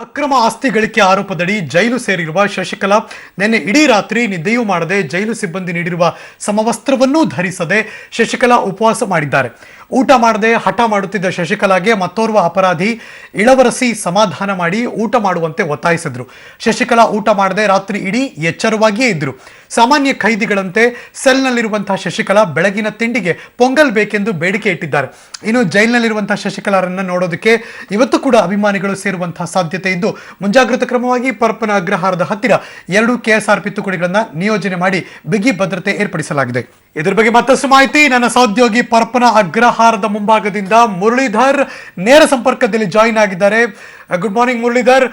ಅಕ್ರಮ ಆಸ್ತಿ ಗಳಿಕೆ ಆರೋಪದಡಿ ಜೈಲು ಸೇರಿರುವ ಶಶಿಕಲಾ ನಿನ್ನೆ ಇಡೀ ರಾತ್ರಿ ನಿದ್ದೆಯೂ ಮಾಡದೆ ಜೈಲು ಸಿಬ್ಬಂದಿ ನೀಡಿರುವ ಸಮವಸ್ತ್ರವನ್ನೂ ಧರಿಸದೆ ಶಶಿಕಲಾ ಉಪವಾಸ ಮಾಡಿದ್ದಾರೆ. ಊಟ ಮಾಡದೆ ಹಠ ಮಾಡುತ್ತಿದ್ದ ಶಶಿಕಲಾಗೆ ಮತ್ತೋರ್ವ ಅಪರಾಧಿ ಇಳವರಸಿ ಸಮಾಧಾನ ಮಾಡಿ ಊಟ ಮಾಡುವಂತೆ ಒತ್ತಾಯಿಸಿದ್ರು. ಶಶಿಕಲಾ ಊಟ ಮಾಡದೆ ರಾತ್ರಿ ಇಡೀ ಎಚ್ಚರವಾಗಿಯೇ ಇದ್ರು. ಸಾಮಾನ್ಯ ಖೈದಿಗಳಂತೆ ಸೆಲ್ನಲ್ಲಿರುವಂತಹ ಶಶಿಕಲಾ ಬೆಳಗಿನ ತಿಂಡಿಗೆ ಪೊಂಗಲ್ ಬೇಕೆಂದು ಬೇಡಿಕೆ ಇಟ್ಟಿದ್ದಾರೆ. ಇನ್ನು ಜೈಲಿನಲ್ಲಿರುವಂತಹ ಶಶಿಕಲಾರನ್ನ ನೋಡೋದಕ್ಕೆ ಇವತ್ತು ಕೂಡ ಅಭಿಮಾನಿಗಳು ಸೇರುವಂತಹ ಸಾಧ್ಯತೆ ಇದ್ದು ಮುಂಜಾಗ್ರತಾ ಕ್ರಮವಾಗಿ ಪರಪ್ಪನ ಅಗ್ರಹಾರದ ಹತ್ತಿರ 2 ಕೆಎಸ್ಆರ್ಪಿ ತುಕಡಿಗಳನ್ನ ನಿಯೋಜನೆ ಮಾಡಿ ಬಿಗಿ ಭದ್ರತೆ ಏರ್ಪಡಿಸಲಾಗಿದೆ. ಇದರ ಬಗ್ಗೆ ಮತ್ತಷ್ಟು ಮಾಹಿತಿ ನನ್ನ ಸಹೋದ್ಯೋಗಿ ಪರಪ್ಪನ ಅಗ್ರಹಾರದ ಮುಂಭಾಗದಿಂದ ಮುರಳೀಧರ್ ನೇರ ಸಂಪರ್ಕದಲ್ಲಿ ಜಾಯಿನ್ ಆಗಿದ್ದಾರೆ. Good morning Muralidhar.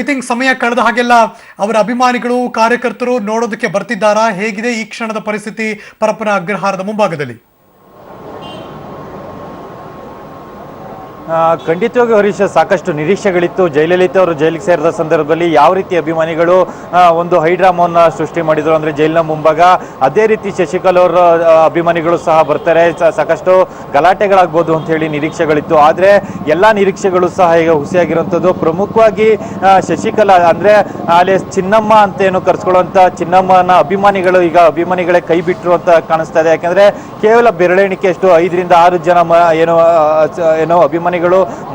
I think ಸಮಯ ಕಳೆದ ಹಾಗೆಲ್ಲ ಅವರ ಅಭಿಮಾನಿಗಳು ಕಾರ್ಯಕರ್ತರು ನೋಡೋದಕ್ಕೆ ಬರ್ತಿದ್ದಾರಾ? ಹೇಗಿದೆ ಈ ಕ್ಷಣದ ಪರಿಸ್ಥಿತಿ ಪರಪ್ಪನ ಅಗ್ರಹಾರದ ಮುಂಭಾಗದಲ್ಲಿ? ಖಂಡಿತವಾಗಿ ಹರೀಶ್, ಸಾಕಷ್ಟು ನಿರೀಕ್ಷೆಗಳಿತ್ತು. ಜಯಲಲಿತಾ ಅವರು ಜೈಲಿಗೆ ಸೇರಿದ ಸಂದರ್ಭದಲ್ಲಿ ಯಾವ ರೀತಿ ಅಭಿಮಾನಿಗಳು ಒಂದು ಹೈಡ್ರಾಮವನ್ನು ಸೃಷ್ಟಿ ಮಾಡಿದ್ರು ಅಂದರೆ ಜೈಲಿನ ಮುಂಭಾಗ, ಅದೇ ರೀತಿ ಶಶಿಕಲಾ ಅವರ ಅಭಿಮಾನಿಗಳು ಸಹ ಬರ್ತಾರೆ, ಸಾಕಷ್ಟು ಗಲಾಟೆಗಳಾಗ್ಬೋದು ಅಂತ ಹೇಳಿ ನಿರೀಕ್ಷೆಗಳಿತ್ತು. ಆದರೆ ಎಲ್ಲ ನಿರೀಕ್ಷೆಗಳು ಸಹ ಈಗ ಹುಸಿಯಾಗಿರುವಂಥದ್ದು. ಪ್ರಮುಖವಾಗಿ ಶಶಿಕಲಾ ಅಂದರೆ ಅಲ್ಲಿ ಚಿನ್ನಮ್ಮ ಅಂತ ಏನು ಕರೆಸ್ಕೊಳ್ಳುವಂಥ ಚಿನ್ನಮ್ಮನ ಅಭಿಮಾನಿಗಳು ಈಗ ಅಭಿಮಾನಿಗಳೇ ಕೈ ಬಿಟ್ಟರು ಅಂತ ಕಾಣಿಸ್ತಾ ಇದೆ. ಯಾಕೆಂದರೆ ಕೇವಲ ಬೆರಳೆಣಿಕೆಯಷ್ಟು 5 ರಿಂದ 6 ಜನ ಏನೋ ಅಭಿಮಾನಿಗಳು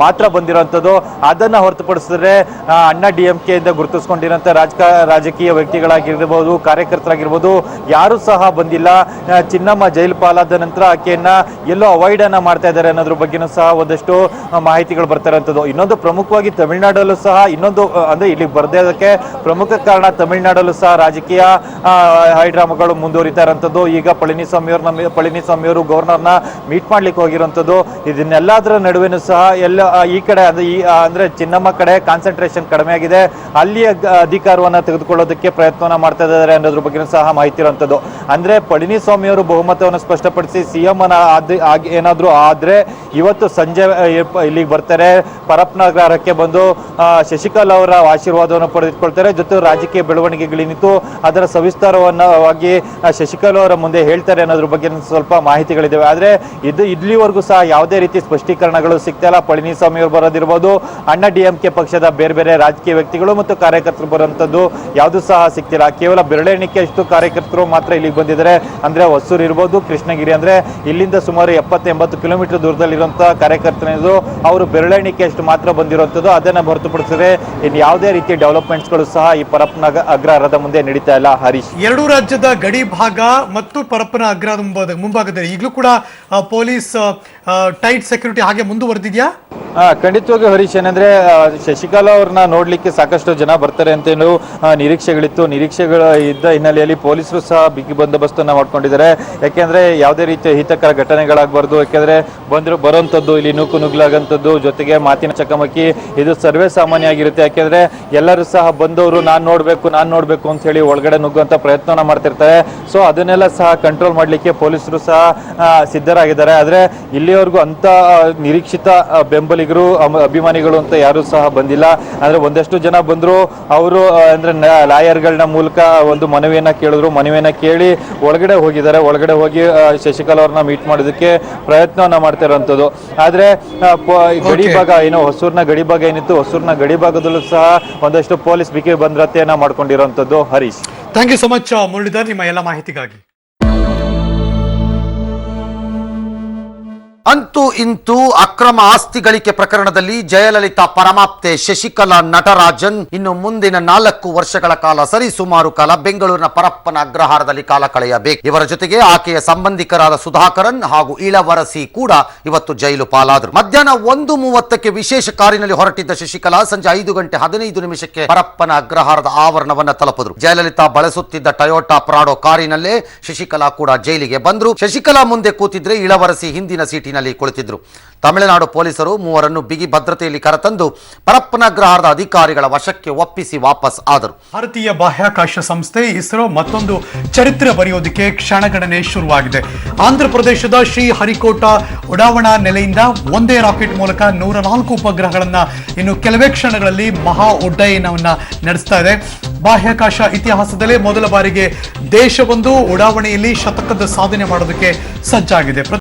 ಮಾತ್ರ ಬಂದಿರುವಂಥದ್ದು. ಅದನ್ನು ಹೊರತುಪಡಿಸಿದ್ರೆ ಅಣ್ಣಾ DMK ಇಂದ ಗುರುತಿಸ್ಕೊಂಡಿರೋಂಥ ರಾಜಕೀಯ ವ್ಯಕ್ತಿಗಳಾಗಿರ್ಬೋದು, ಕಾರ್ಯಕರ್ತರಾಗಿರ್ಬೋದು, ಯಾರು ಸಹ ಬಂದಿಲ್ಲ. ಚಿನ್ನಮ್ಮ ಜೈಲು ಪಾಲಾದ ನಂತರ ಆಕೆಯನ್ನ ಎಲ್ಲೋ ಅವಾಯ್ಡ್ ಅನ್ನ ಮಾಡ್ತಾ ಇದ್ದಾರೆ ಅನ್ನೋದ್ರ ಬಗ್ಗೆನೂ ಸಹ ಒಂದಷ್ಟು ಮಾಹಿತಿಗಳು ಬರ್ತಾ ಇರೋಂಥದ್ದು. ಇನ್ನೊಂದು ಪ್ರಮುಖವಾಗಿ ತಮಿಳುನಾಡಲ್ಲೂ ಸಹ ಇನ್ನೊಂದು ಅಂದ್ರೆ ಇಲ್ಲಿ ಬರ್ದೇದಕ್ಕೆ ಪ್ರಮುಖ ಕಾರಣ ತಮಿಳುನಾಡಲ್ಲೂ ಸಹ ರಾಜಕೀಯ ಹೈಡ್ರಾಮಾಗಳು ಮುಂದುವರಿತಾ ಇರೋಂಥದ್ದು. ಈಗ ಪಳನಿಸ್ವಾಮಿ ಅವರು ಗವರ್ನರ್ನ ಮೀಟ್ ಮಾಡ್ಲಿಕ್ಕೆ ಹೋಗಿರುವಂಥದ್ದು. ಇದನ್ನೆಲ್ಲದರ ನಡುವೆನೂ ಸಹ ಎಲ್ಲ ಈ ಕಡೆ ಅಂದ್ರೆ ಚಿನ್ನಮ್ಮ ಕಡೆ ಕಾನ್ಸಂಟ್ರೇಷನ್ ಕಡಿಮೆ ಆಗಿದೆ. ಅಲ್ಲಿ ಅಧಿಕಾರವನ್ನ ತೆಗೆದುಕೊಳ್ಳೋದಕ್ಕೆ ಪ್ರಯತ್ನವನ್ನ ಮಾಡ್ತಾ ಇದ್ದಾರೆ ಅನ್ನೋದ್ರ ಬಗ್ಗೆ ಸಹ ಮಾಹಿತಿ ಇರುವಂತದ್ದು. ಅಂದ್ರೆ ಪಳನಿಸ್ವಾಮಿ ಅವರು ಬಹುಮತವನ್ನು ಸ್ಪಷ್ಟಪಡಿಸಿ CM ಏನಾದ್ರು ಆದ್ರೆ ಇವತ್ತು ಸಂಜೆ ಇಲ್ಲಿಗೆ ಬರ್ತಾರೆ, ಪರಪ್ಪನ ಅಗ್ರಹಾರಕ್ಕೆ ಬಂದು ಶಶಿಕಲಾ ಅವರ ಆಶೀರ್ವಾದವನ್ನು ಪಡೆದುಕೊಳ್ತಾರೆ. ಜೊತೆ ರಾಜಕೀಯ ಬೆಳವಣಿಗೆಗಳೇನಿತ್ತು ಅದರ ಸವಿಸ್ತಾರವಾಗಿ ಶಶಿಕಲಾ ಅವರ ಮುಂದೆ ಹೇಳ್ತಾರೆ ಅನ್ನೋದ್ರ ಬಗ್ಗೆ ಸ್ವಲ್ಪ ಮಾಹಿತಿಗಳಿದ್ದಾವೆ. ಆದ್ರೆ ಇಲ್ಲಿವರೆಗೂ ಸಹ ಯಾವುದೇ ರೀತಿ ಸ್ಪಷ್ಟೀಕರಣಗಳು ಸಿಗ್ತಾ ಇಲ್ಲ. ಪಳನಿಸ್ವಾಮಿ ಅವರು ಬರೋದಿರ್ಬೋದು, ಅಣ್ಣಾ DMK ಪಕ್ಷದ ಬೇರೆ ರಾಜಕೀಯ ವ್ಯಕ್ತಿಗಳು ಮತ್ತು ಕಾರ್ಯಕರ್ತರು ಬರುವಂತದ್ದು ಯಾವುದು ಸಹ ಸಿಗ್ತಿಲ್ಲ. ಕೇವಲ ಬೆರಳೆಣಿಕೆಯಷ್ಟು ಕಾರ್ಯಕರ್ತರು ಮಾತ್ರ ಇಲ್ಲಿಗೆ ಬಂದಿದ್ದಾರೆ. ಅಂದ್ರೆ ಹೊಸೂರು ಇರ್ಬೋದು, ಕೃಷ್ಣಗಿರಿ, ಅಂದ್ರೆ ಇಲ್ಲಿಂದ ಸುಮಾರು 70-80 ಕಿಲೋಮೀಟರ್ ದೂರದಲ್ಲಿರುವಂತಹ ಕಾರ್ಯಕರ್ತರು ಅವರು ಬೆರಳೆಣಿಕೆಯಷ್ಟು ಮಾತ್ರ ಬಂದಿರುವಂತದ್ದು. ಅದನ್ನ ಹೊರತುಪಡಿಸಿದ್ರೆ ಇನ್ನು ಯಾವುದೇ ರೀತಿಯ ಡೆವಲಪ್ಮೆಂಟ್ಸ್ಗಳು ಸಹ ಈ ಪರಪ್ಪನ ಅಗ್ರಹಾರದ ಮುಂದೆ ನಡೀತಾ ಇಲ್ಲ. ಹರೀಶ್, 2 ರಾಜ್ಯದ ಗಡಿ ಭಾಗ ಮತ್ತು ಪರಪ್ಪನ ಅಗ್ರಹಾರದ ಮುಂಭಾಗದಲ್ಲಿ ಈಗಲೂ ಕೂಡ ಪೊಲೀಸ್ ಟೈಟ್ ಸೆಕ್ಯೂರಿಟಿ ಹಾಗೆ ಮುಂದುವರೆದಿದೆಯಾ? ಖಂಡಿತವಾಗಿ ಹರೀಶ್, ಏನಂದ್ರೆ ಶಶಿಕಲಾ ಅವ್ರನ್ನ ನೋಡ್ಲಿಕ್ಕೆ ಸಾಕಷ್ಟು ಜನ ಬರ್ತಾರೆ ಅಂತ ನಿರೀಕ್ಷೆಗಳಿತ್ತು. ನಿರೀಕ್ಷೆಗಳ ಇದ್ದ ಹಿನ್ನೆಲೆಯಲ್ಲಿ ಪೊಲೀಸರು ಸಹ ಬಿಗಿ ಬಂದೋಬಸ್ತನ್ನ ಮಾಡ್ಕೊಂಡಿದ್ದಾರೆ. ಯಾಕೆಂದ್ರೆ ಯಾವುದೇ ರೀತಿಯ ಹಿತಕರ ಘಟನೆಗಳಾಗಬಾರ್ದು. ಯಾಕೆಂದ್ರೆ ಬರುವಂಥದ್ದು ಇಲ್ಲಿ ನುಗ್ಲಾಗಂಥದ್ದು, ಜೊತೆಗೆ ಮಾತಿನ ಚಕಮಕಿ ಇದು ಸರ್ವೇ ಸಾಮಾನ್ಯ ಆಗಿರುತ್ತೆ. ಯಾಕೆಂದ್ರೆ ಎಲ್ಲರೂ ಸಹ ಬಂದವರು ನಾನ್ ನೋಡ್ಬೇಕು ಅಂತ ಹೇಳಿ ಒಳಗಡೆ ನುಗ್ಗುವಂತ ಪ್ರಯತ್ನವನ್ನ ಮಾಡ್ತಿರ್ತಾರೆ. ಸೊ ಅದನ್ನೆಲ್ಲ ಸಹ ಕಂಟ್ರೋಲ್ ಮಾಡ್ಲಿಕ್ಕೆ ಪೊಲೀಸರು ಸಹ ಸಿದ್ಧರಾಗಿದ್ದಾರೆ. ಆದ್ರೆ ಇಲ್ಲಿವರೆಗೂ ಅಂತ ನಿರೀಕ್ಷಿತ ಬೆಂಬಲಿಗರು ಅಭಿಮಾನಿಗಳು ಅಂತ ಯಾರು ಸಹ ಬಂದಿಲ್ಲ. ಅಂದ್ರೆ ಒಂದಷ್ಟು ಜನ ಬಂದ್ರು, ಅವರು ಅಂದ್ರೆ ಲಾಯರ್ಗಳನ್ನ ಮೂಲಕ ಒಂದು ಮನವಿಯನ್ನ ಕೇಳಿದ್ರು. ಮನವಿಯನ್ನ ಕೇಳಿ ಒಳಗಡೆ ಹೋಗಿದ್ದಾರೆ. ಒಳಗಡೆ ಹೋಗಿ ಶಶಿಕಲಾ ಅವ್ರನ್ನ ಮೀಟ್ ಮಾಡೋದಕ್ಕೆ ಪ್ರಯತ್ನವನ್ನ ಮಾಡ್ತಾ ಇರುವಂತದ್ದು. ಆದ್ರೆ ಗಡಿ ಭಾಗ ಏನೋ ಹೊಸೂರಿನ ಗಡಿ ಭಾಗ ಏನಿತ್ತು, ಹೊಸೂರಿನ ಗಡಿ ಭಾಗದಲ್ಲೂ ಸಹ ಒಂದಷ್ಟು ಪೊಲೀಸ್ ಬಿಗಿ ಭದ್ರತೆಯನ್ನ ಮಾಡ್ಕೊಂಡಿರುವಂತದ್ದು. Harish, thank you so much Muralidhar, ನಿಮ್ಮ ಎಲ್ಲ ಮಾಹಿತಿಗಾಗಿ. ಅಂತೂ ಇಂತೂ ಅಕ್ರಮ ಆಸ್ತಿ ಗಳಿಕೆ ಪ್ರಕರಣದಲ್ಲಿ ಜಯಲಲಿತಾ ಪರಮಾಪ್ತೆ ಶಶಿಕಲಾ ನಟರಾಜನ್ ಇನ್ನು ಮುಂದಿನ 4 ವರ್ಷಗಳ ಕಾಲ ಸರಿಸುಮಾರು ಕಾಲ ಬೆಂಗಳೂರಿನ ಪರಪ್ಪನ ಅಗ್ರಹಾರದಲ್ಲಿ ಕಾಲ ಕಳೆಯಬೇಕು. ಇವರ ಜೊತೆಗೆ ಆಕೆಯ ಸಂಬಂಧಿಕರಾದ ಸುಧಾಕರನ್ ಹಾಗೂ ಇಳವರಸಿ ಕೂಡ ಇವತ್ತು ಜೈಲು ಪಾಲಾದರು. ಮಧ್ಯಾಹ್ನ 1:30ಕ್ಕೆ ವಿಶೇಷ ಕಾರಿನಲ್ಲಿ ಹೊರಟಿದ್ದ ಶಶಿಕಲಾ ಸಂಜೆ 5:15 ಪರಪ್ಪನ ಅಗ್ರಹಾರದ ಆವರಣವನ್ನ ತಲುಪಿದ್ರು. ಜಯಲಲಿತಾ ಬಳಸುತ್ತಿದ್ದ ಟೊಯೋಟಾ ಪ್ರಾಡೋ ಕಾರಿನಲ್ಲೇ ಶಶಿಕಲಾ ಕೂಡ ಜೈಲಿಗೆ ಬಂದ್ರು. ಶಶಿಕಲಾ ಮುಂದೆ ಕೂತಿದ್ರೆ ಇಳವರಸಿ ಹಿಂದಿನ ಸೀಟಿನಲ್ಲಿ ಕುಳಿತಿದ್ರು. ತಮಿಳುನಾಡು ಪೊಲೀಸರು ಮೂವರನ್ನು ಬಿಗಿ ಭದ್ರತೆಯಲ್ಲಿ ಕರೆತಂದು ಪರಪ್ಪನ ಅಗ್ರಹಾರದ ಅಧಿಕಾರಿಗಳ ವಶಕ್ಕೆ ಒಪ್ಪಿಸಿ ವಾಪಸ್ ಆದರು. ಭಾರತೀಯ ಬಾಹ್ಯಾಕಾಶ ಸಂಸ್ಥೆ ಇಸ್ರೋ ಮತ್ತೊಂದು ಚರಿತ್ರೆ ಬರೆಯೋದಕ್ಕೆ ಕ್ಷಣಗಣನೆ ಶುರುವಾಗಿದೆ. ಆಂಧ್ರ ಪ್ರದೇಶದ ಶ್ರೀಹರಿಕೋಟಾ ಉಡಾವಣಾ ನೆಲೆಯಿಂದ ಒಂದೇ ರಾಕೆಟ್ ಮೂಲಕ 104 ಉಪಗ್ರಹಗಳನ್ನ ಇನ್ನು ಕೆಲವೇ ಕ್ಷಣಗಳಲ್ಲಿ ಮಹಾ ಉಡ್ಡಯನವನ್ನ ನಡೆಸ್ತಾ ಇದೆ. ಬಾಹ್ಯಾಕಾಶ ಇತಿಹಾಸದಲ್ಲೇ ಮೊದಲ ಬಾರಿಗೆ ದೇಶವೊಂದು ಉಡಾವಣೆಯಲ್ಲಿ ಶತಕದ ಸಾಧನೆ ಮಾಡೋದಕ್ಕೆ ಸಜ್ಜಾಗಿದೆ.